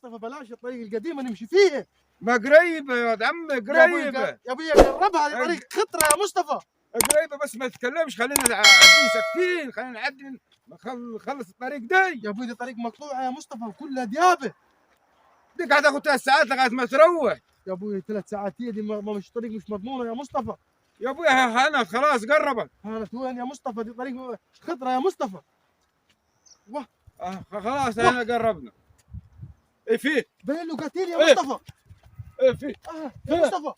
مصطفى بلاش الطريق القديمه نمشي فيه. ما قريبه يا ولد عمي، قريبه يا ابوي قربها، هذه طريق خطره يا مصطفى. قريبه، بس ما تتكلمش، خلينا قاعدين ساكتين، خلينا نعدي نخلص الطريق دي. يا ابوي دي طريق مقطوعه يا مصطفى وكلها ديابه. دي قاعد تاخذ 3 ساعات لغايه ما تروح. يا ابوي 3 ساعات هي دي، مش طريق مش مضمونه يا مصطفى. يا ابوي هنا خلاص قربت. هانت وين يا مصطفى؟ دي طريق خطره يا مصطفى. خلاص هنا قربنا. ايه فيه؟ باين له قتيل يا مصطفى. ايه فيه؟ يا مصطفى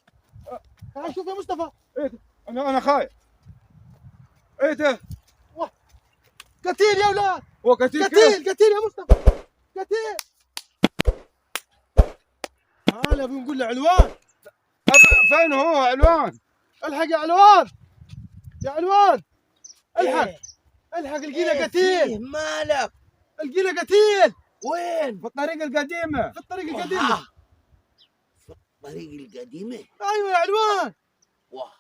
تعال شوف يا مصطفى. ايه ده؟ انا خايف. ايه ده؟ قتيل يا اولاد. هو قتيل قتيل يا مصطفى، قتيل. تعال ابي نقول له علوان. فين هو علوان؟ الحق يا علوان، يا علوان الحق. الحق لقينا قتيل. مالك؟ لقينا قتيل. وين؟ في الطريق القديمه. في الطريق القديمه. في الطريق القديمة؟ ايوه يا علوان. واه،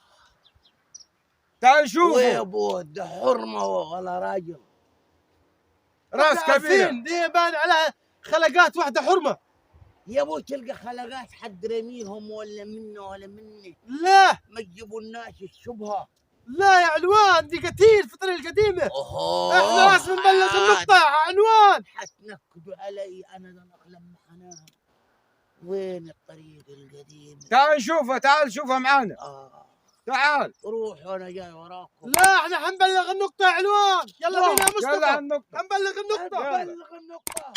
تعال شوف. وين يا ابو ده حرمة ولا راجل؟ راس كبير. دي بان على خلقات واحده حرمه. يا ابو تلقى خلقات حد رميهم ولا منه ولا مني. لا ما تجيبوا الناس الشبهة. لا يا علوان، دي قتيل في الطريق القديمه. احنا لازم نبلغ النقطه يا علوان. حتنكدوا علي انا لما حنام. وين الطريق القديم؟ تعال شوفها، تعال شوفها معانا. تعال. روح وانا جاي وراكم. لا احنا حنبلغ النقطه يا علوان. يلا بينا يا مصطفى. يلا على النقطة. حنبلغ النقطه. بلغ النقطة.